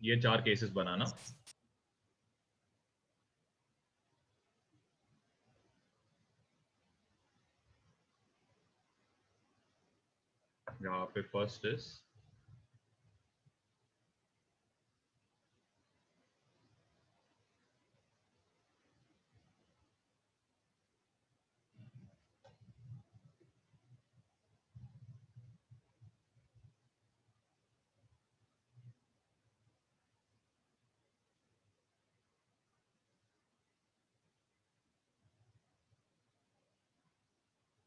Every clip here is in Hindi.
ये 4 केसेस बनाना। यहाँ पे फर्स्ट इज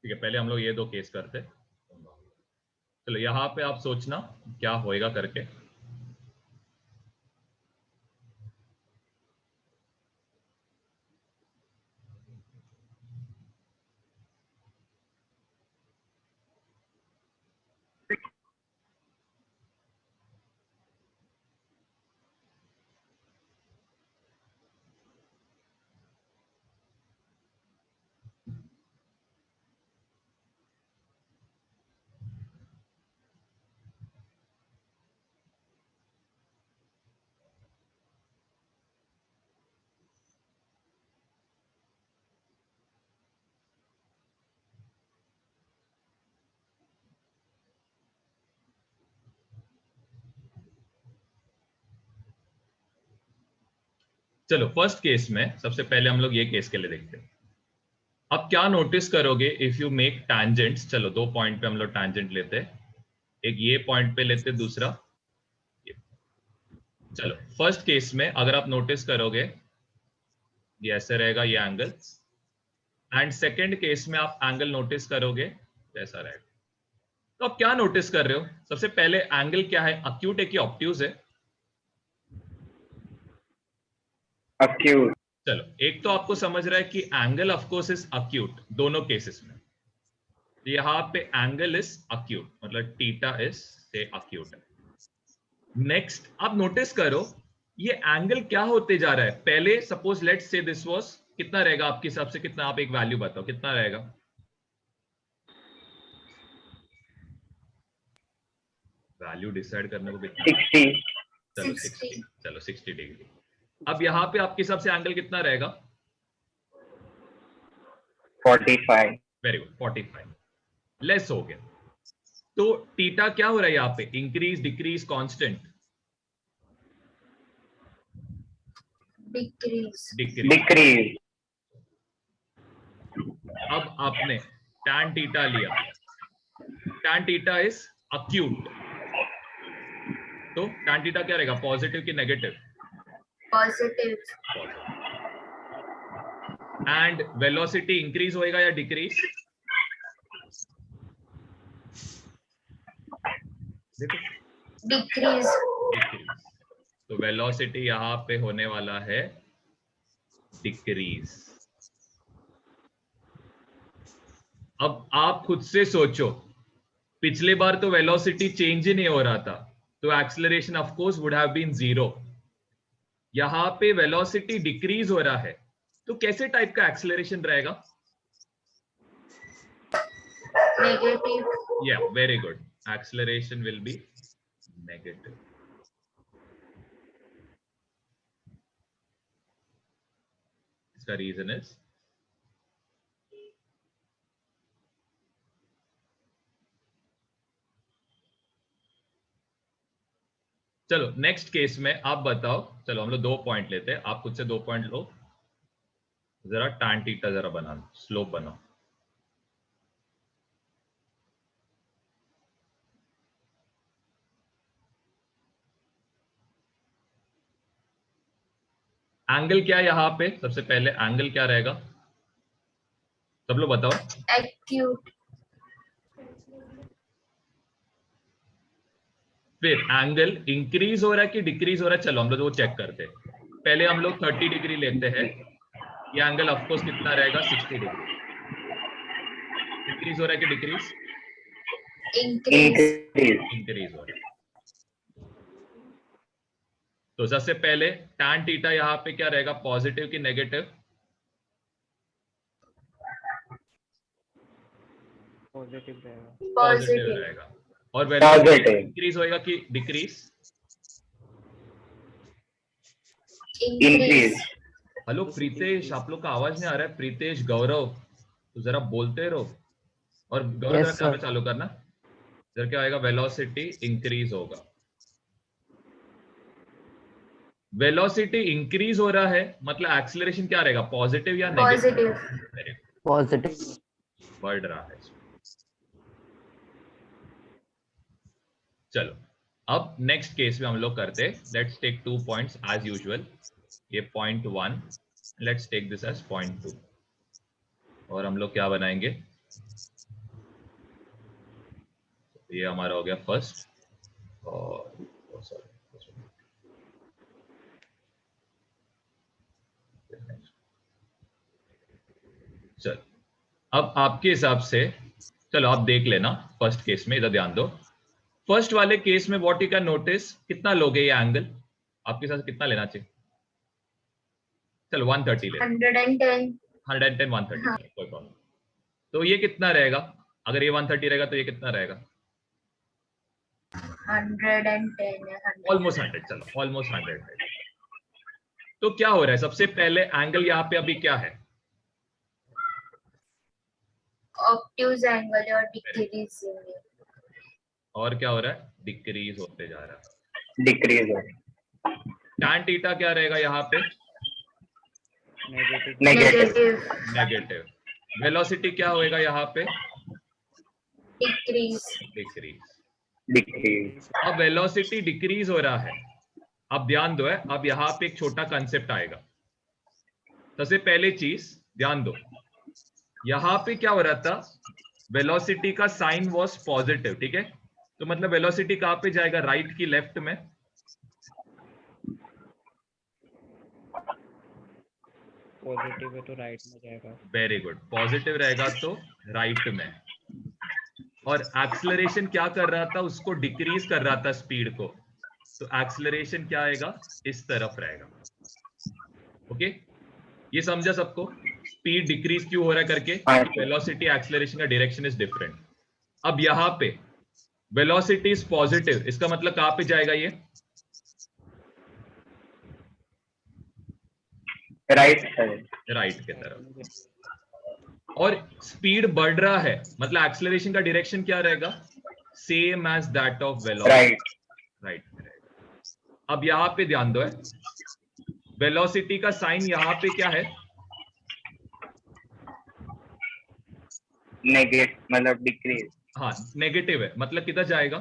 ठीक है, पहले हम लोग ये 2 केस करते। चलो यहाँ पे आप सोचना क्या होएगा करके। चलो फर्स्ट केस में सबसे पहले हम लोग ये केस के लिए देखते हैं। अब क्या नोटिस करोगे इफ यू मेक टैंजेंट्स। चलो 2 पॉइंट पे हम लोग टैंजेंट लेते हैं, एक ये पॉइंट पे लेते, दूसरा ये। चलो फर्स्ट केस में अगर आप नोटिस करोगे ये ऐसे रहेगा ये एंगल, एंड सेकंड केस में आप एंगल नोटिस करोगे ऐसा रहेगा। तो आप क्या नोटिस कर रहे हो? सबसे पहले एंगल क्या है, अक्यूट है कि ऑब्ट्यूज है? अक्यूट। चलो एक तो आपको समझ रहा है कि angle of course is acute दोनों केसेस में। यहाँ पे एंगल इज अक्यूट, मतलब थीटा इज से अक्यूट है। नेक्स्ट आप नोटिस करो ये एंगल क्या होते जा रहा है। पहले suppose let's say this was, कितना रहेगा आपके हिसाब से, कितना, आप एक वैल्यू बताओ कितना रहेगा? वैल्यू डिसाइड करने को कितना? 60। चलो 60, चलो 60 डिग्री। अब यहाँ पे आपके हिसाब से एंगल कितना रहेगा? 45। वेरी गुड, 45 लेस हो गया। तो थीटा क्या हो रहा है यहाँ पे, इंक्रीज डिक्रीज कांस्टेंट? डिक्रीज। अब आपने tan थीटा लिया, tan थीटा इज अक्यूट, तो tan थीटा क्या रहेगा, पॉजिटिव कि negative? Positive. And velocity increase होएगा या डिक्रीज? देखो डिक्रीज। तो वेलोसिटी यहां पे होने वाला है डिक्रीज। अब आप खुद से सोचो, पिछले बार तो वेलोसिटी चेंज ही नहीं हो रहा था, तो acceleration of course would have been 0। यहां पे वेलोसिटी डिक्रीज हो रहा है, तो कैसे टाइप का एक्सेलरेशन रहेगा? Negative. Yeah, very good. Acceleration will be negative. इसका रीजन इज चलो नेक्स्ट केस में आप बताओ। चलो हम लोग 2 पॉइंट लेते हैं, आप खुद से 2 पॉइंट लो, जरा tan थीटा जरा बनाओ, स्लोप बनाओ। एंगल क्या है यहाँ पे, सबसे पहले एंगल क्या रहेगा, सब लोग बताओ। एक्यूट। फिर एंगल इंक्रीज हो रहा है कि डिक्रीज हो रहा है, चलो हम लोग वो चेक करते हैं। पहले हम लोग 30 डिग्री लेते हैं, ये एंगल ऑफकोर्स कितना रहेगा, 60 डिग्री। इंक्रीज हो रहा है कि डिक्रीज? इंक्रीज हो रहा है। तो सबसे पहले tan थीटा यहाँ पे क्या रहेगा, पॉजिटिव कि नेगेटिव? पॉजिटिव रहेगा। पॉजिटिव रहेगा। और वेलोसिटी इंक्रीज होएगा कि डिक्रीज? Increase. हेलो प्रीतेश, आप लोग का आवाज नहीं आ रहा है। प्रीतेश, गौरव, तो जरा बोलते रहो। और गौरव Yes, जरा कैमरा sir. चालू करना। जरा क्या आएगा, वेलोसिटी इंक्रीज होगा। वेलोसिटी इंक्रीज हो रहा है मतलब एक्सीलरेशन क्या रहेगा, पॉजिटिव या नेगेटिव? Positive. Positive. बढ़ रहा है। चलो अब नेक्स्ट केस में हम लोग करते हैं। Let's take 2 points as usual. ये point 1, let's take this as point 2। और हम लोग क्या बनाएंगे, ये हमारा हो गया फर्स्ट। और चलो अब आपके हिसाब से, चलो आप देख लेना फर्स्ट केस में, इधर ध्यान दो। फर्स्ट वाले केस में व्हाट यू कैन नोटिस, कितना लोगे ये एंगल, आपके हिसाब से कितना लेना चाहिए? चलो 130 ले, 110. 110 130 कोई प्रॉब्लम। तो ये कितना रहेगा, अगर ये 130 रहेगा तो ये कितना रहेगा? 110. ऑलमोस्ट 100। चलो ऑलमोस्ट 100 है। तो क्या हो रहा है, सबसे पहले एंगल यहाँ पे अभी क्या है? Obtuse angle or decreasing. और क्या हो रहा है, डिक्रीज होते जा रहा है। Decrease. tan थीटा क्या रहेगा यहाँ पे? Negative. नेगेटिव। वेलोसिटी क्या होएगा यहाँ पे? Decrease. डिक्रीज। Decrease. अब वेलोसिटी डिक्रीज हो रहा है। अब ध्यान दो है, अब यहाँ पे एक छोटा कंसेप्ट आएगा। सबसे पहले चीज ध्यान दो, यहाँ पे क्या हो रहा था, वेलोसिटी का साइन वाज पॉजिटिव, ठीक है? तो मतलब वेलोसिटी कहाँ पे जाएगा, राइट की लेफ्ट में? पॉजिटिव है तो राइट में जाएगा। वेरी गुड, पॉजिटिव रहेगा तो राइट में। और एक्सेलरेशन क्या कर रहा था, उसको डिक्रीज कर रहा था स्पीड को, तो एक्सेलरेशन क्या आएगा, इस तरफ रहेगा। ओके, ये समझा सबको? स्पीड डिक्रीज क्यों हो रहा है करके, वेलोसिटी एक्सेलरेशन का डायरेक्शन इज डिफरेंट। अब यहाँ पे वेलोसिटी इज पॉजिटिव, इसका मतलब कहां पे जाएगा ये? Right side. राइट की तरफ। और स्पीड बढ़ रहा है मतलब एक्सेलरेशन का डायरेक्शन क्या रहेगा, same as that of velocity. Right. Right में रहेगा। अब यहाँ पे ध्यान दो है, वेलोसिटी का साइन यहाँ पे क्या है? Negative. मतलब decrease. हाँ नेगेटिव है, मतलब किधर जाएगा?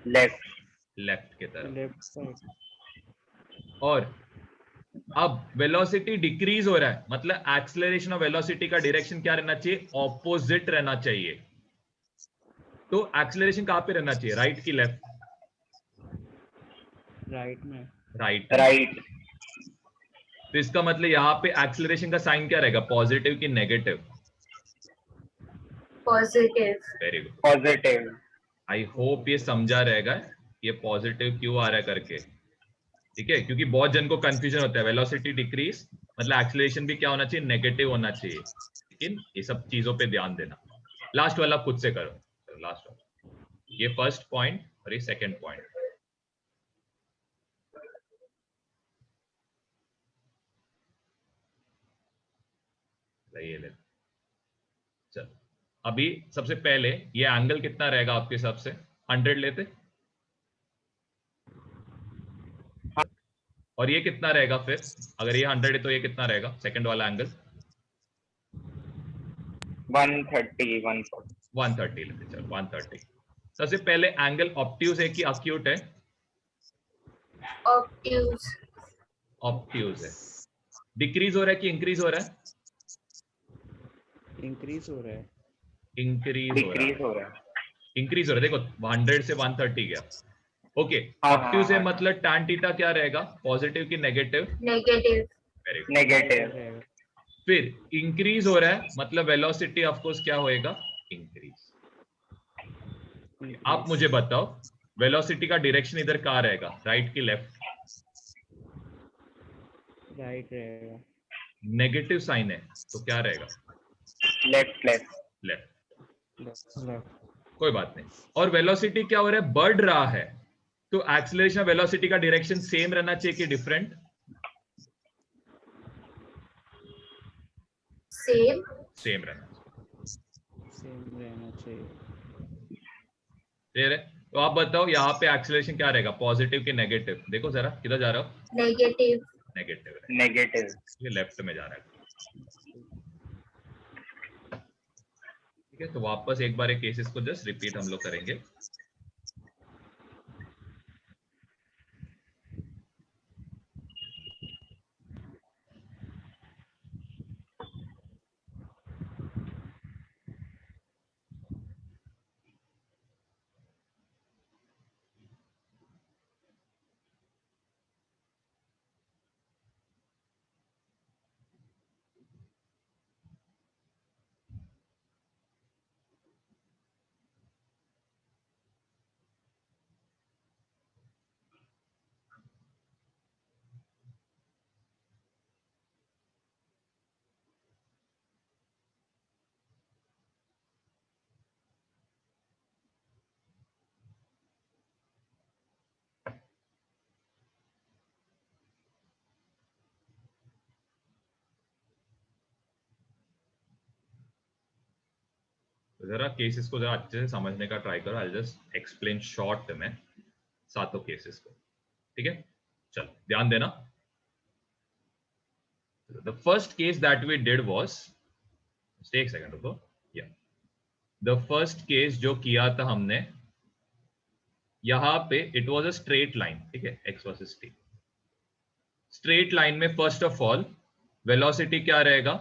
Left. लेफ्ट की तरफ। Left side. और अब वेलोसिटी डिक्रीज हो रहा है मतलब एक्सेलरेशन और वेलोसिटी का डायरेक्शन क्या रहना चाहिए, ऑपोजिट रहना चाहिए। तो एक्सेलरेशन कहां पे रहना चाहिए, राइट की लेफ्ट? राइट में। राइट। Right. तो इसका मतलब यहाँ पे एक्सेलरेशन का साइन क्या रहेगा, पॉजिटिव की negative? Positive. Very good. Positive. I hope ये समझा रहेगा ये पॉजिटिव क्यों आ रहा है करके, ठीक है? क्योंकि बहुत जन को कंफ्यूजन होता है, वेलोसिटी डिक्रीज मतलब एक्सेलरेशन भी क्या होना चाहिए, नेगेटिव होना चाहिए। लेकिन ये सब चीजों पे ध्यान देना। लास्ट वाला खुद से करो, लास्ट वाला। ये फर्स्ट पॉइंट और ये सेकंड पॉइंट। ये ले, चलो अभी सबसे पहले ये एंगल कितना रहेगा आपके हिसाब से, 100 लेते? और ये कितना रहेगा फिर, अगर ये 100 है तो ये कितना रहेगा सेकंड वाला एंगल? 130. 140. 130 लेते, चलो 130। सबसे पहले एंगल ऑब्ट्यूज है कि अक्यूट है? Obtuse. ऑब्ट्यूज है। डिक्रीज हो रहा है कि इंक्रीज हो रहा है? इंक्रीज हो रहा है। इंक्रीज हो रहा Decrease है। हो रहा है. इंक्रीज हो रहा है, देखो 100 से 130 गया। ओके, हाँ, ऑब्ट्यूज है हाँ। मतलब tan थीटा क्या रहेगा, पॉजिटिव की negative? Negative. Very good. Negative. रहेगा। फिर इंक्रीज हो रहा है मतलब वेलोसिटी ऑफ कोर्स क्या होएगा, इंक्रीज। आप मुझे बताओ वेलोसिटी का डायरेक्शन इधर कहाँ रहेगा, राइट की लेफ्ट? राइट रहेगा। नेगेटिव साइन है तो क्या रहेगा, Left. Left. लेफ्ट। लेफ्ट। कोई बात नहीं। और वेलोसिटी क्या हो रहा है, बढ़ रहा है तो एक्सीलरेशन वेलोसिटी का डायरेक्शन सेम रहना चाहिए कि डिफरेंट? सेम सेम रहना चाहिए। सेम रहना चाहिए। क्लियर है? तो आप बताओ यहाँ पे एक्सीलरेशन क्या रहेगा, पॉजिटिव कि नेगेटिव? देखो जरा किधर जा रहा हो? नेगेटिव नेगेटिव है, नेगेटिव ये लेफ्ट में जा रहा है। ठीक है, तो वापस एक बार एक केसेस को जस्ट रिपीट हम लोग करेंगे। तो जरा केसेस को जरा अच्छे से समझने का ट्राई करो। आई जस्ट एक्सप्लेन शॉर्ट में सातों केसेस को। ठीक है, चलो ध्यान देना। The first case that we did was, एक सेकंड रुको, या द फर्स्ट केस जो किया था हमने यहां पे, it was a straight line. ठीक है, x versus T. Straight line में फर्स्ट ऑफ ऑल वेलोसिटी क्या रहेगा?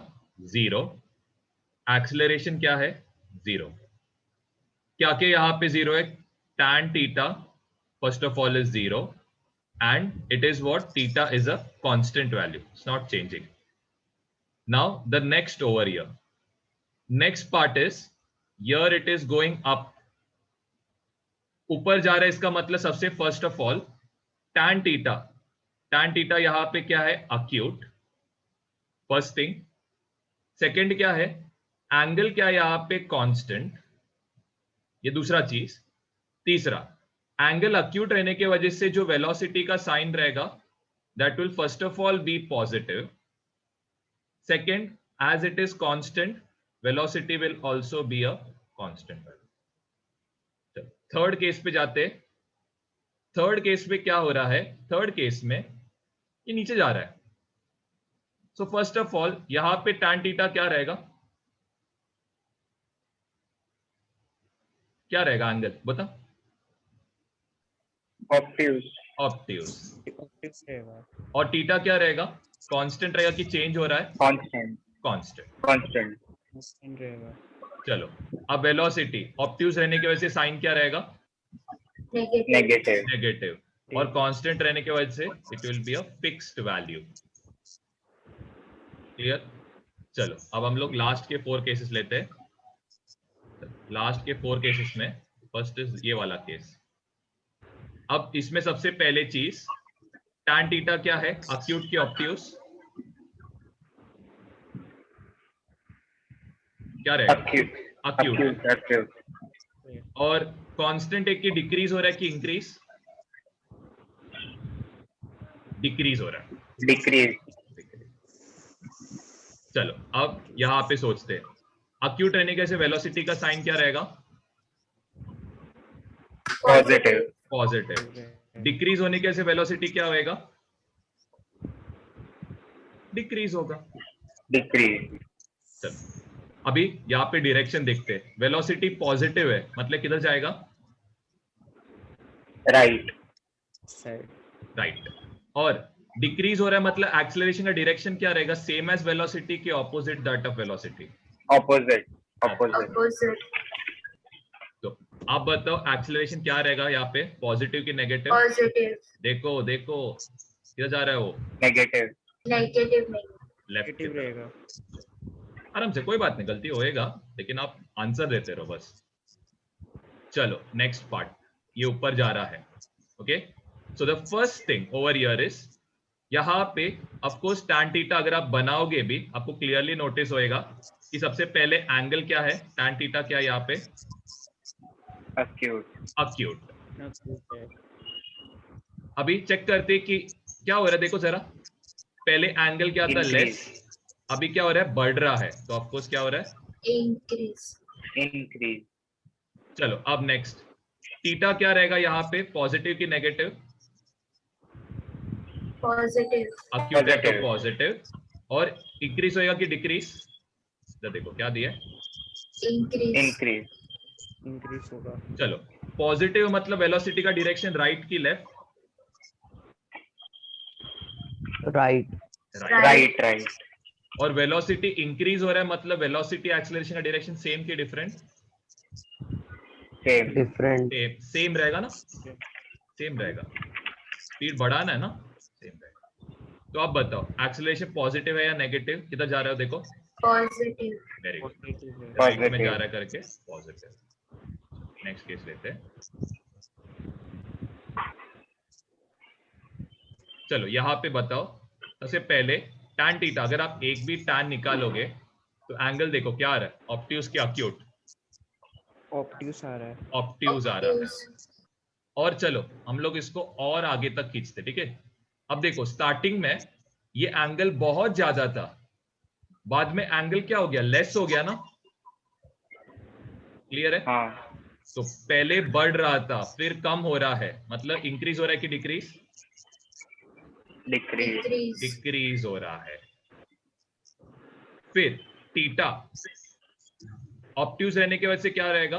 0। एक्सीलरेशन क्या है? 0। क्या के यहां पे 0 है? tan theta first of all is 0 and it is what? Theta is a constant value, it's not changing. Now the next over here, next part is here it is going up, ऊपर जा रहा है, इसका मतलब सबसे first of all tan theta यहां पे क्या है? acute, first thing. सेकेंड क्या है? एंगल क्या है यहां पे? कांस्टेंट, ये दूसरा चीज। तीसरा, एंगल अक्यूट रहने की वजह से जो वेलोसिटी का साइन रहेगा that will first of all be positive. Second, as it is constant, velocity will also be a constant value. Third case पे जाते। थर्ड केस में क्या हो रहा है? थर्ड केस में ये नीचे जा रहा है। सो फर्स्ट ऑफ ऑल यहां पे tan थीटा क्या रहेगा? क्या रहेगा एंगल? बता। Obtuse obtuse. रहेगा। और थीटा क्या रहेगा? कांस्टेंट रहेगा कि चेंज हो रहा है? Constant constant. कांस्टेंट कांस्टेंट रहेगा। चलो, अब वेलोसिटी ऑब्ट्यूज रहने की वजह से साइन क्या रहेगा? Negative negative negative. और कांस्टेंट रहने की वजह से it will be a fixed value. Clear? चलो, अब हम लोग लास्ट के 4 केसेस लेते हैं। लास्ट के 4 केसेस में फर्स्ट इज ये वाला केस। अब इसमें सबसे पहले चीज, tan थीटा क्या है? अक्यूट की ऑब्ट्यूज? क्या रहेगा? Acute acute. अक्यूट अक्यूट और कांस्टेंट एक की डिक्रीज हो रहा है कि इंक्रीज? डिक्रीज हो रहा है। डिक्रीज चलो, अब यहां पे सोचते हैं, अक्यूट रहने के से वेलोसिटी का साइन क्या रहेगा? Positive positive. डिक्रीज होने के से वेलोसिटी क्या होएगा? डिक्रीज होगा। डिक्रीज चलो, अभी यहाँ पे डायरेक्शन देखते हैं। वेलोसिटी पॉजिटिव है मतलब किधर जाएगा? Right side. राइट। और डिक्रीज हो रहा है मतलब एक्सेलरेशन का डायरेक्शन क्या रहेगा? सेम एज वेलोसिटी के opposite that of velocity? Opposite opposite opposite तो आप बताओ एक्सेलरेशन क्या रहेगा यहाँ पे? पॉजिटिव कि नेगेटिव? पॉजिटिव देखो देखो किधर जा रहा है वो? नेगेटिव नेगेटिव नहीं लेफ्ट की नेगेटिव तरफ। रहेगा। आराम से, कोई बात नहीं, गलती होएगा लेकिन आप आंसर देते रहो बस। चलो नेक्स्ट पार्ट, ये ऊपर जा रहा है। Okay, so the first thing over here is, यहाँ पे ऑफ कोर्स tan थीटा अगर आप बनाओगे भी आपको क्लियरली नोटिस होएगा कि सबसे पहले एंगल क्या है? tan थीटा क्या है यहाँ पे? Acute acute. अक्यूट है। अभी चेक करते कि क्या हो रहा है, देखो जरा, पहले एंगल क्या था, लेस, अभी क्या हो रहा है, बढ़ रहा है, तो ऑफकोर्स क्या हो रहा है, Increase. increase, चलो अब नेक्स्ट, थीटा क्या रहेगा यहाँ पे, पॉजिटिव की नेगेटिव, Positive. अक्यूट है तो Positive. पॉजिटिव, और इंक्रीज होएगा कि डिक्रीज, देखो क्या दिया है, Increase. increase, इंक्रीज होगा। चलो पॉजिटिव मतलब वेलोसिटी का डायरेक्शन राइट की लेफ्ट, right, right, right, और वेलोसिटी इंक्रीज हो रहा है मतलब वेलोसिटी एक्सेलरेशन का डायरेक्शन सेम की डिफरेंट, same, different, सेम रहेगा ना, सेम रहेगा, स्पीड बढ़ाना है ना, सेम रहेगा। तो अब बताओ एक्सेलरेशन पॉजिटिव है या नेगेटिव, किधर जा रहे हो देखो, Positive. वेरी गुड, पॉजिटिव है। राइट में Positive. जा रहा है करके पॉजिटिव। नेक्स्ट केस लेते हैं, चलो यहाँ पे बताओ, सबसे पहले tan थीटा, अगर आप एक भी tan निकालोगे तो एंगल देखो क्या आ रहा है, ऑब्ट्यूज की अक्यूट, ऑप्टिक्स आ रहा है। ऑब्ट्यूज आ रहा है। Obtuse. और चलो हम लोग इसको और आगे तक खींचते, ठीक है। अब देखो स्टार्टिंग में ये एंगल बहुत ज्यादा था, बाद में एंगल क्या हो गया, लेस हो गया ना, क्लियर है। हाँ, तो पहले बढ़ रहा था फिर कम हो रहा है, मतलब इंक्रीज हो रहा है कि डिक्रीज, decrease, Decrease. डिक्रीज हो रहा है। फिर थीटा ऑब्ट्यूज रहने की वजह से क्या रहेगा,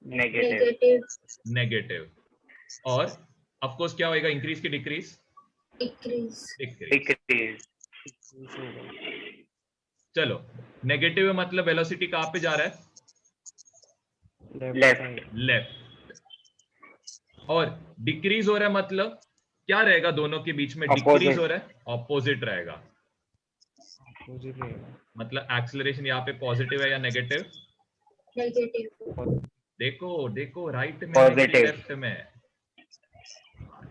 negative, Negative. नेगेटिव, और ऑफ कोर्स क्या होएगा, इंक्रीज की decrease, Decrease. Decrease. decrease, increase होगा। चलो नेगेटिव मतलब वेलोसिटी कहां पे जा रहा है, लेफ्ट Left. साइड। लेफ्ट, और डिक्रीज हो रहा है मतलब क्या रहेगा, दोनों के बीच में Opposite. डिक्रीज हो रहा है, ऑपोजिट रहेगा, अपोजिट रहेगा। मतलब एक्सेलरेशन यहाँ पे पॉजिटिव है या नेगेटिव, Negative. देखो देखो राइट में है कि Positive. लेफ्ट में,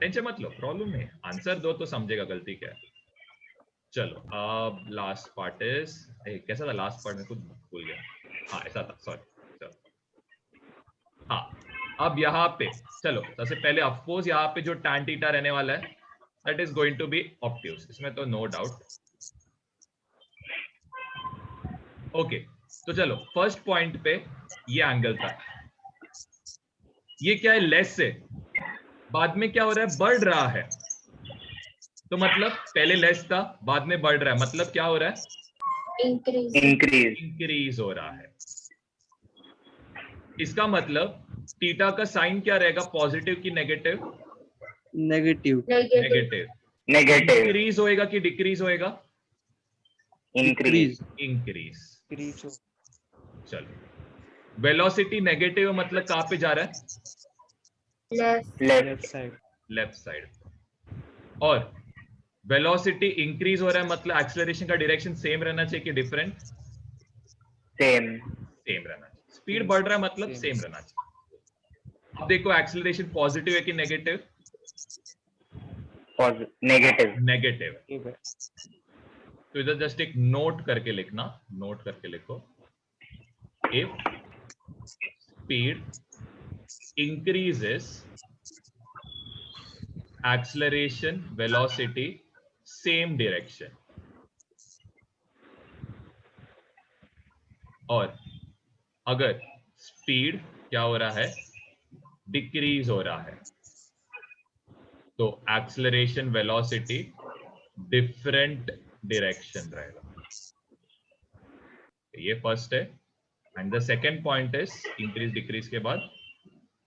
टेंशन मत लो, प्रॉब्लम नहीं, आंसर दो तो समझेगा गलती क्या है। चलो अब लास्ट पार्ट इज, कैसा था लास्ट पार्ट में, कुछ भूल गया, हाँ ऐसा था, सॉरी, चलो हाँ। अब यहाँ पे चलो सबसे पहले ऑफकोर्स यहाँ पे जो tan थीटा रहने वाला है that is going to be obtuse, इसमें तो नो डाउट। ओके, तो चलो फर्स्ट पॉइंट पे ये एंगल था, ये क्या है, लेस से, बाद में क्या हो रहा है, बढ़ रहा है, तो मतलब पहले लेस था बाद में बढ़ रहा है, मतलब क्या हो रहा है, Increase. increase, इंक्रीज हो रहा है। इसका मतलब थीटा का साइन क्या रहेगा, पॉजिटिव की negative, negative. Negative. Negative, negative, increase होएगा कि डिक्रीज होएगा, increase, इंक्रीज। इंक्रीज हो। चलो वेलोसिटी नेगेटिव मतलब कहां पे जा रहा है, Left. Left left, side. Left side, और वेलोसिटी इंक्रीज हो रहा है मतलब एक्सेलरेशन का डायरेक्शन सेम रहना चाहिए कि डिफरेंट, same, सेम रहना चाहिए, स्पीड बढ़ रहा है मतलब Same. सेम रहना चाहिए। अब देखो एक्सेलरेशन पॉजिटिव है कि नेगेटिव, negative, नेगेटिव है, ये है। तो इधर जस्ट एक नोट करके लिखना, नोट करके लिखो, if speed increases acceleration velocity same direction, और अगर स्पीड क्या हो रहा है, डिक्रीज हो रहा है, तो एक्सेलरेशन वेलोसिटी डिफरेंट डायरेक्शन रहेगा। ये फर्स्ट है, and the second point is increase decrease के बाद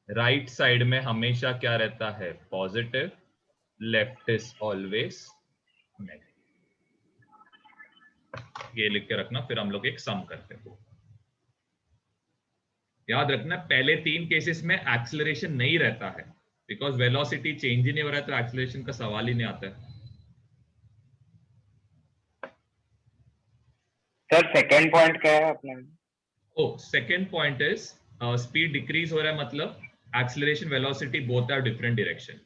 राइट साइड में हमेशा क्या रहता है, positive, left is always negative. ये लिख के रखना, फिर हम लोग एक सम करते हैं। याद रखना पहले तीन केसेस में एक्सेलरेशन नहीं रहता है, बिकॉज वेलोसिटी चेंज ही नहीं हो रहा है, तो एक्सेलरेशन का सवाल ही नहीं आता है। सर सेकंड पॉइंट क्या है अपने? ओ second point is speed decrease हो रहा है मतलब acceleration velocity both are different direction,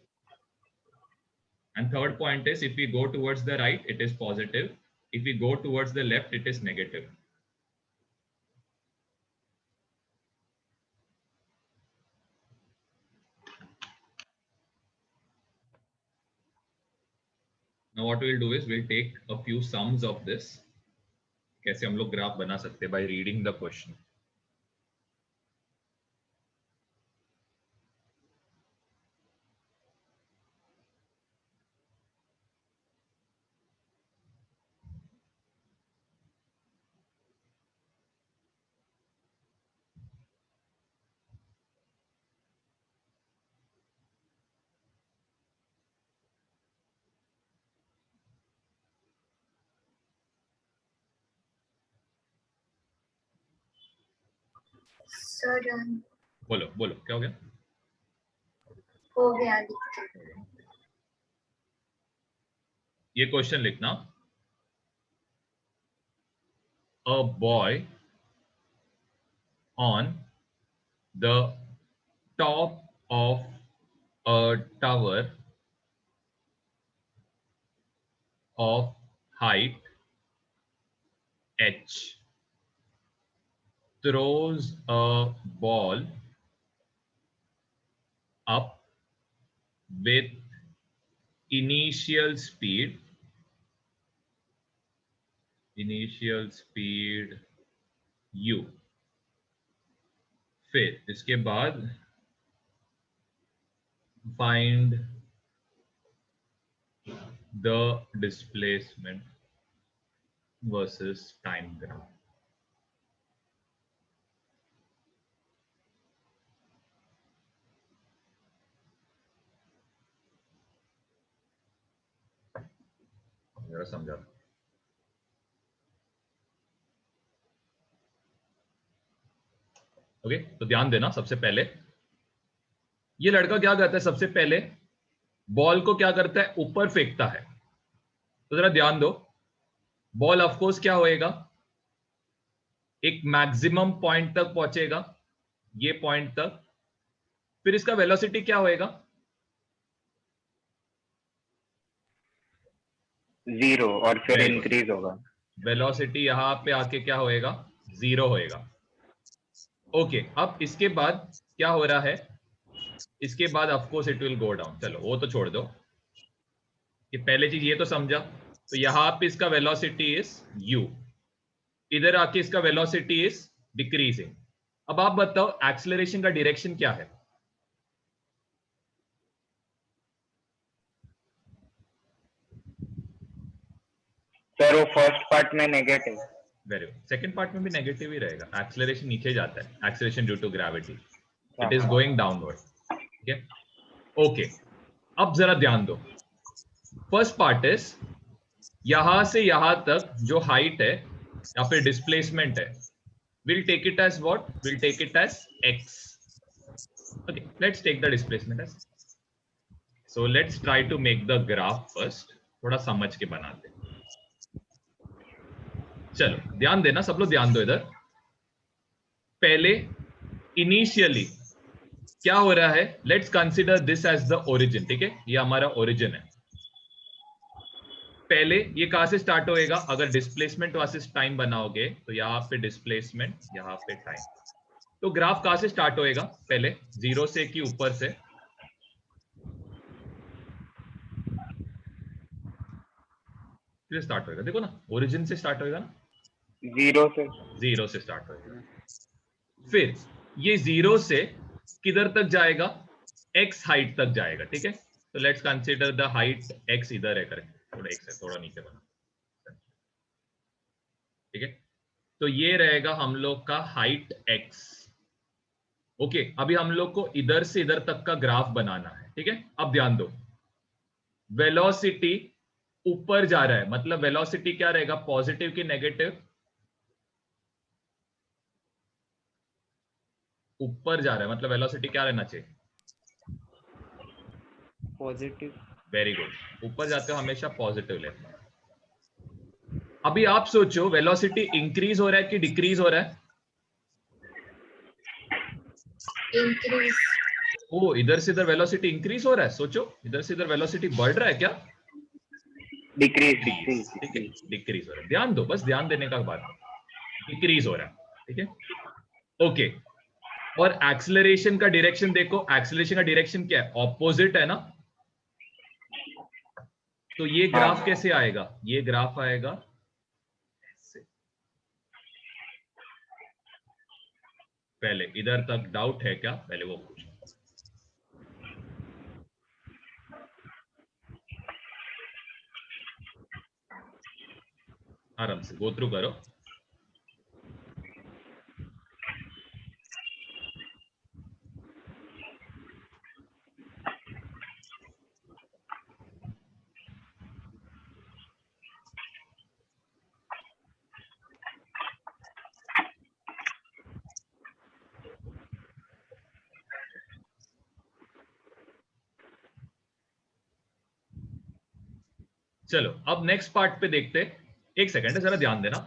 and third point is if we go towards the right it is positive, if we go towards the left it is negative. Now what we'll do is we'll take a few sums of this. कैसे हम लोग ग्राफ बना सकते हैं by reading the question. Sir done बोलो बोलो क्या हो गया? हो गया लिख के ये क्वेश्चन लिखना. A boy on the top of a tower of height h throws a ball up with initial speed u. फिर इसके बाद find the displacement versus time graph. जरा समझा. ओके तो ध्यान देना. सबसे पहले ये लड़का क्या करता है? सबसे पहले बॉल को क्या करता है? ऊपर फेंकता है. तो जरा ध्यान दो. बॉल ऑफ कोर्स क्या होएगा? एक मैक्सिमम पॉइंट तक पहुंचेगा, ये पॉइंट तक. फिर इसका वेलोसिटी क्या होएगा? 0 और फिर Very good. इंक्रीज होगा. वेलोसिटी यहां पे आके क्या होएगा? 0 होएगा. ओके अब इसके बाद क्या हो रहा है? इसके बाद of course it will go down. चलो वो तो छोड़ दो. कि पहले चीज ये तो समझा. तो यहां पे इसका वेलोसिटी इज u, इधर आके इसका वेलोसिटी इज डिक्रीजिंग. अब आप बताओ एक्सेलरेशन का डायरेक्शन क्या है? सर वो फर्स्ट पार्ट में negative. Very good. Second part में भी नेगेटिव ही रहेगा. एक्सेलरेशन नीचे जाता है. Acceleration due to gravity. It is going downward. ठीक है. ओके अब जरा ध्यान दो. फर्स्ट पार्ट इज यहां से यहां तक जो हाइट है या फिर डिस्प्लेसमेंट है, will take it as what? Will take it as x. Okay let's take the displacement as. So let's try to make the graph first. थोड़ा समझ के बनाते हैं. चलो ध्यान देना सब लोग. ध्यान दो इधर. पहले इनिशियली क्या हो रहा है? Let's consider this as the origin. ठीक है ये हमारा ओरिजिन है. पहले ये कहां से स्टार्ट होएगा? अगर डिस्प्लेसमेंट वर्सेस टाइम बनाओगे तो यहां पे डिस्प्लेसमेंट, यहां पे टाइम. तो ग्राफ कहां से स्टार्ट होएगा? पहले 0 से कि ऊपर से? किससे स्टार्ट होएगा? देखो ना ओरिजिन से स्टार्ट होएगा ना. 0 से स्टार्ट होएगा. फिर ये 0 से किधर तक जाएगा? x हाइट तक जाएगा. ठीक है तो let's consider the height x इधर है करके. थोड़ा x है थोड़ा नीचे बना. ठीक है तो ये रहेगा हम लोग का हाइट x. ओके अभी हम लोग को इधर से इधर तक का ग्राफ बनाना है. ठीक है अब ध्यान दो. वेलोसिटी ऊपर जा रहा है मतलब वेलोसिटी क्या रहेगा? पॉजिटिव की नेगेटिव? ऊपर जा रहा है मतलब वेलोसिटी क्या रहना चाहिए? पॉजिटिव. Very good. ऊपर जाते हो हमेशा पॉजिटिव लेते हैं. अभी आप सोचो वेलोसिटी इंक्रीज हो रहा है कि डिक्रीज हो रहा है? इंक्रीज. ओ इधर से इधर वेलोसिटी इंक्रीज हो रहा है. सोचो इधर से इधर वेलोसिटी बढ़ रहा है क्या? डिक्रीज. ठीक है डिक्रीज हो रहा है. ध्यान दो बस. ध्यान देने का बात. डिक्रीज हो रहा है. ठीक है ओके. और एक्सेलरेशन का डायरेक्शन देखो. एक्सेलरेशन का डायरेक्शन क्या है? ऑपोजिट है ना. तो ये ग्राफ हाँ। कैसे आएगा? ये ग्राफ आएगा ऐसे। पहले इधर तक डाउट है क्या? पहले वो पूछो। आराम से गो थ्रू करो। चलो अब नेक्स्ट पार्ट पे देखते हैं। एक सेकंड, जरा ध्यान देना,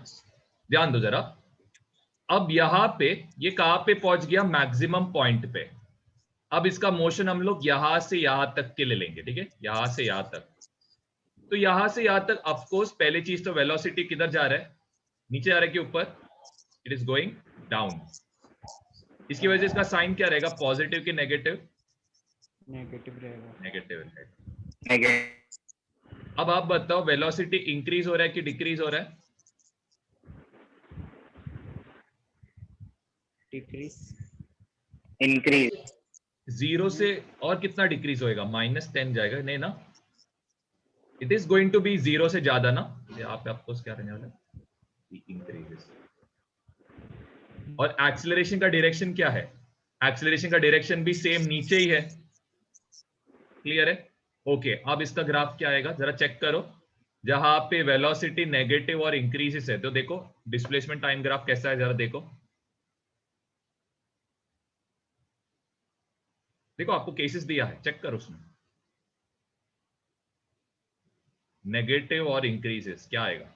ध्यान दो जरा। अब यहां पे ये कहां पे पहुंच गया? मैक्सिमम पॉइंट पे। अब इसका मोशन हम लोग यहां से यहां तक के ले लेंगे, ठीक है? यहां से यहां तक। तो यहां से यहां तक ऑफ कोर्स पहली चीज तो वेलोसिटी किधर जा रहा है? नीचे जा रहा है कि ऊपर? It is going down. इसकी वजह से इसका साइन क्या रहेगा? पॉजिटिव कि नेगेटिव? नेगेटिव रहेगा। नेगेटिव रहेगा। नेगेटिव। अब आप बताओ वेलोसिटी इंक्रीज हो रहा है कि डिक्रीज हो रहा है? डिक्रीज। इंक्रीज। 0 से और कितना डिक्रीज होएगा? -10 जाएगा नहीं ना? It is going to be 0 से ज्यादा ना? यहाँ पे आपको क्या रहने वाला है? इंक्रीजेस। और एक्सीलरेशन का डायरेक्शन क्या है? एक्सीलरेशन का डायरेक्शन भी सेम नीचे ही है। क्लियर है? ओके, अब इसका ग्राफ क्या आएगा जरा चेक करो। जहां पे वेलोसिटी नेगेटिव और इंक्रीजेस है तो देखो डिस्प्लेसमेंट टाइम ग्राफ कैसा है, जरा देखो। देखो आपको केसेस दिया है, चेक करो उसमें नेगेटिव और इंक्रीजेस क्या आएगा।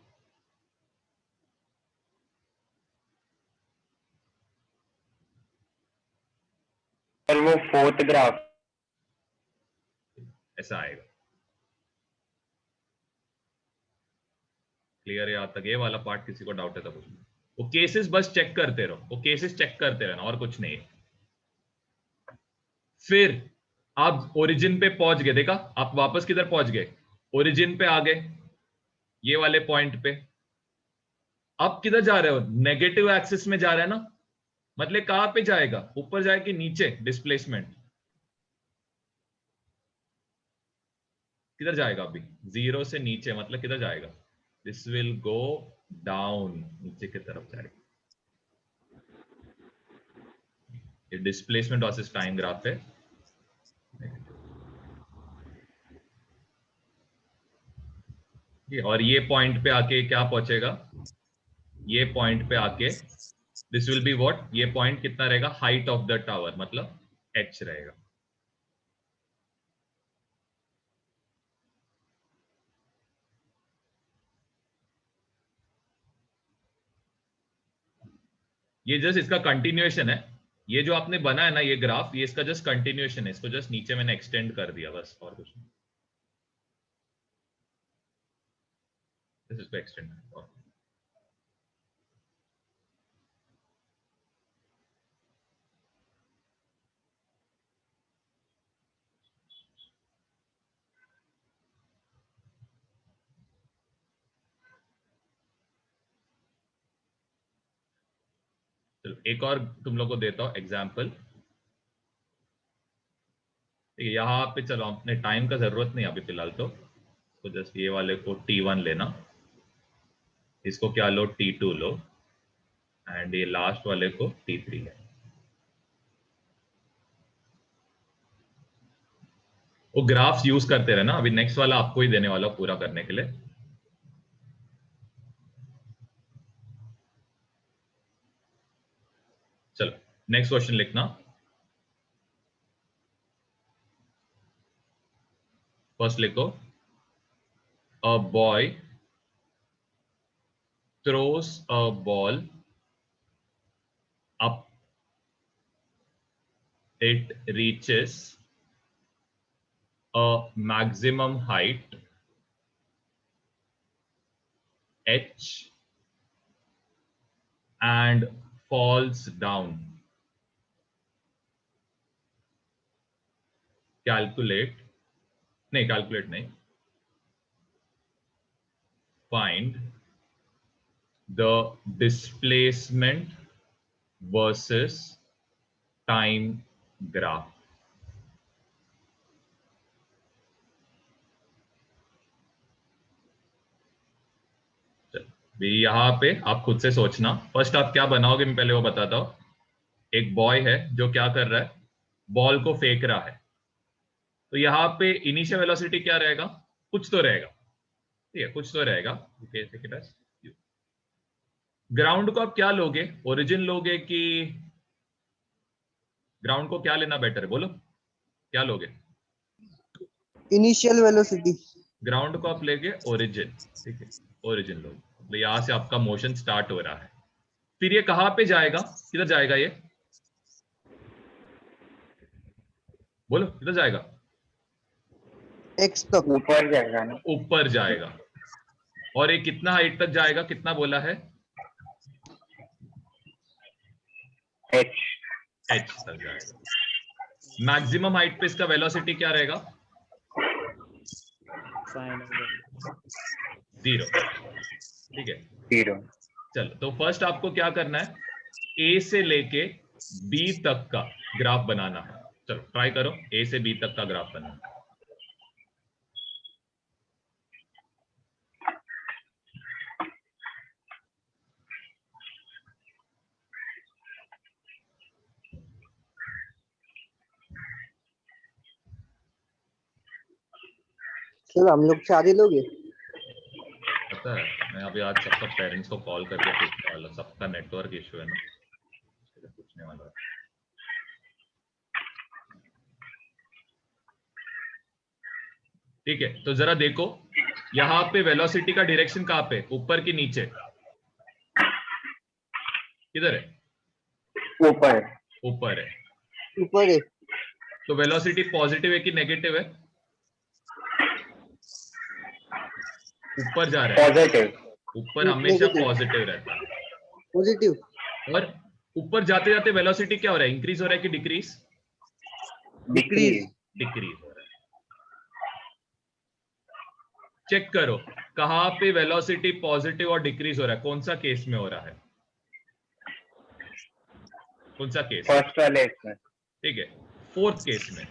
और वो फोर्थ ग्राफ। ऐसा आएगा। क्लियर है? यहां तक ये वाला पार्ट किसी को डाउट है तो कुछ नहीं। वो केसेस बस चेक करते रहो, वो केसेस चेक करते रहना और कुछ नहीं है। फिर आप ओरिजिन पे पहुंच गए, देखा आप वापस किधर पहुंच गए? ओरिजिन पे आ गए, ये वाले पॉइंट पे। अब किधर जा रहे हो? नेगेटिव एक्सिस में जा रहा है ना? मतलब कहां पे जाएगा? ऊपर जाए कि नीचे? डिस्प्लेसमेंट किधर जाएगा? अभी 0 से नीचे, मतलब किधर जाएगा? दिस विल गो डाउन, नीचे की तरफ जाएगा। ये डिस्प्लेसमेंट वर्सेस टाइम ग्राफ है। और ये पॉइंट पे आके क्या पहुंचेगा? ये पॉइंट पे आके दिस विल बी व्हाट? ये पॉइंट कितना रहेगा? हाइट ऑफ द टावर, मतलब h रहेगा। ये जस्ट इसका कंटिन्यूएशन है। ये जो आपने बना है ना ये ग्राफ, ये इसका जस्ट कंटिन्यूएशन है। इसको जस्ट नीचे मैंने एक्सटेंड कर दिया बस, और कुछ नहीं। इसको एक्सटेंड और चलो एक और तुम लोग को देता हूं एग्जाम्पल। ठीक है, यहाँ पे चलो अपने टाइम का जरूरत नहीं अभी फिलहाल तो जस्ट ये वाले को t1 लेना, इसको क्या लो? t2 लो, एंड ये लास्ट वाले को t3 लेना। वो ग्राफ्स यूज करते रहना। अभी नेक्स्ट वाला आपको ही देने वाला पूरा करने के लिए। चलो नेक्स्ट क्वेश्चन लिखना। फर्स्ट लिखो, a boy throws a ball up, it reaches a maximum height h and falls down. Calculate, नहीं calculate नहीं, find the displacement versus time graph. यहाँ पे आप खुद से सोचना। फर्स्ट आप क्या बनाओगे मैं पहले वो बताता हूं। एक बॉय है जो क्या कर रहा है, बॉल को फेंक रहा है। तो यहाँ पे इनिशियल वेलोसिटी क्या रहेगा, कुछ तो रहेगा, ठीक है, कुछ तो रहेगा। ग्राउंड को आप क्या लोगे, ओरिजिन लोगे कि ग्राउंड को क्या लेना बेटर है, बोलो क्या लोगे? Initial velocity. ग्राउंड को आप लेगे ओरिजिन, ठीक है, ओरिजिन लोगे। तो यहां से आपका मोशन स्टार्ट हो रहा है। फिर ये कहां पे जाएगा, किधर जाएगा ये, बोलो किधर जाएगा? एक्स तक ऊपर जाएगा ना, ऊपर जाएगा। और ये कितना हाइट तक जाएगा, कितना बोला है? एच एच तक जाएगा। मैक्सिमम हाइट पे इसका वेलोसिटी क्या रहेगा? साइन 0, ठीक है। 0। चलो तो फर्स्ट आपको क्या करना है, ए से लेके बी तक का ग्राफ बनाना है। चलो ट्राई करो, ए से बी तक का ग्राफ बनाना। सर हम लोग 4 ही लोग हैं। पता है, मैं अभी आज सबका पेरेंट्स को कॉल करके पूछने वाला, सबका नेटवर्क इशू है ना, पूछने वाला है। ठीक है, तो जरा देखो यहाँ पे वेलोसिटी का डायरेक्शन कहाँ पे, ऊपर की नीचे, किधर है? ऊपर ऊपर है। ऊपर है। तो वेलोसिटी पॉजिटिव है कि नेगेटिव है? ऊपर जा रहा है, पॉजिटिव। ऊपर हमेशा Negative. पॉजिटिव रहता है। पॉजिटिव। और ऊपर जाते जाते वेलोसिटी क्या हो रहा है, इंक्रीज हो रहा है कि डिक्रीज? डिक्रीज। डिक्रीज हो रहा है। चेक करो कहां पे वेलोसिटी पॉजिटिव और डिक्रीज हो रहा है, कौन सा केस में हो रहा है, कौन सा केस? फर्स्ट वाले इसमें। ठीक है, फोर्थ केस में,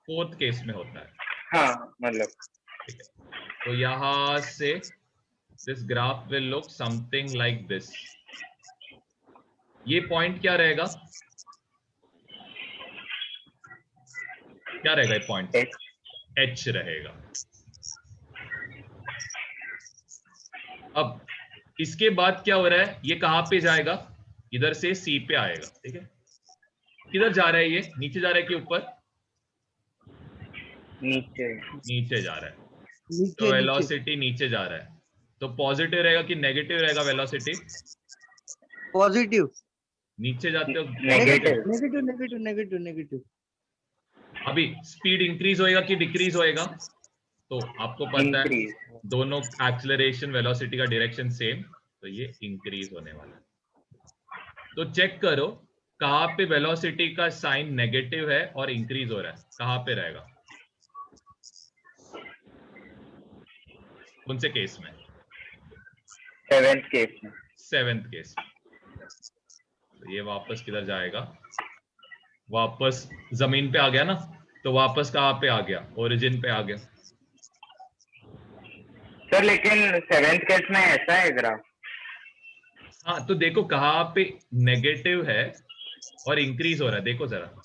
फोर्थ केस में होता है। हाँ मतलब ठीक है, तो यहां से this graph will look something like this. ये पॉइंट क्या रहेगा, क्या रहेगा ये पॉइंट? एच। एच रहेगा। अब इसके बाद क्या हो रहा है, ये कहां पे जाएगा, इधर से सी पे आएगा, ठीक है। किधर जा रहा है ये, नीचे जा रहा है कि ऊपर? नीचे। नीचे जा रहा है। तो नीचे। वेलोसिटी नीचे जा रहा है, तो पॉजिटिव रहेगा कि नेगेटिव रहेगा वेलोसिटी? पॉजिटिव। नीचे जाते हो negative. Negative negative negative negative. अभी स्पीड इंक्रीज होएगा कि डिक्रीज होएगा? तो आपको पता है इंक्रीज। दोनों एक्सेलरेशन वेलोसिटी का डायरेक्शन सेम, तो ये इंक्रीज होने वाला है। तो चेक करो कहां पे वेलोसिटी का साइन नेगेटिव है और इंक्रीज हो रहा है, कहां पे रहेगा, कौन से केस में? सेवेंथ केस में। Seventh case. तो ये वापस किधर जाएगा, वापस जमीन पे आ गया ना, तो वापस कहां पे आ गया, ओरिजिन पे आ गया। सर लेकिन सेवेंथ केस में ऐसा है ग्राफ। हाँ तो देखो कहां पे नेगेटिव है और इंक्रीज हो रहा है, देखो जरा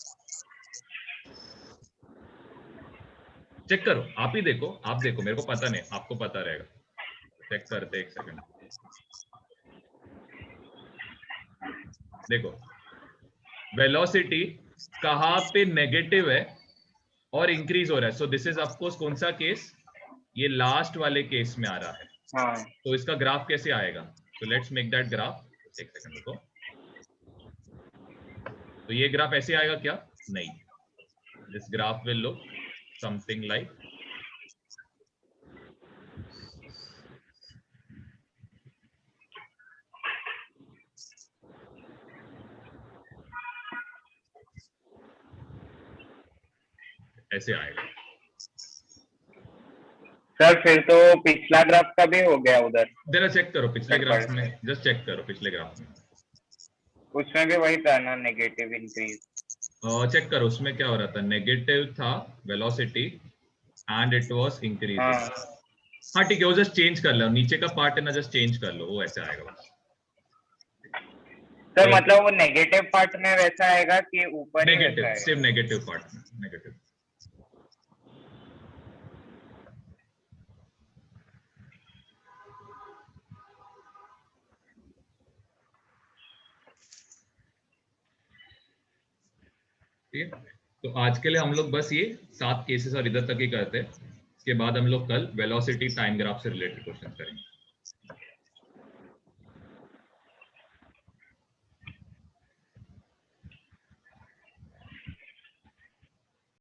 चेक करो, आप ही देखो, आप देखो, मेरे को पता नहीं, आपको पता रहेगा। चेक करते एक सेकंड, देखो वेलोसिटी कहां पे नेगेटिव है और इंक्रीज हो रहा है। सो दिस इज ऑफकोर्स कौन सा केस, ये लास्ट वाले केस में आ रहा है। हाँ तो इसका ग्राफ कैसे आएगा, तो लेट्स मेक दैट ग्राफ। एक सेकंड रुको, तो ये ग्राफ ऐसे आएगा क्या, नहीं, this graph will look something like ऐसे आएगा। सर फिर तो पिछला ग्राफ का भी हो गया उधर, जरा चेक करो पिछले ग्राफ में, जस्ट चेक करो पिछले ग्राफ में, उसमें भी वही था ना, नेगेटिव इंक्रीज। चेक करो उसमें क्या हो रहा था, नेगेटिव था velocity and it was increasing. हाँ ठीक है, वो जस्ट चेंज कर लो, नीचे का पार्ट है ना, जस्ट चेंज कर लो, वो ऐसे आएगा बस। सर मतलब वो नेगेटिव पार्ट में वैसा आएगा कि ऊपर ही नेगेटिव, वैसा आएगा? सिर्फ नेगेटिव पार्ट में, नेगेटिव। ठीक है, तो आज के लिए हम लोग बस ये 7 केसेस और इधर तक ही करते हैं, इसके बाद हम लोग कल वेलोसिटी टाइम ग्राफ से रिलेटेड क्वेश्चन करेंगे।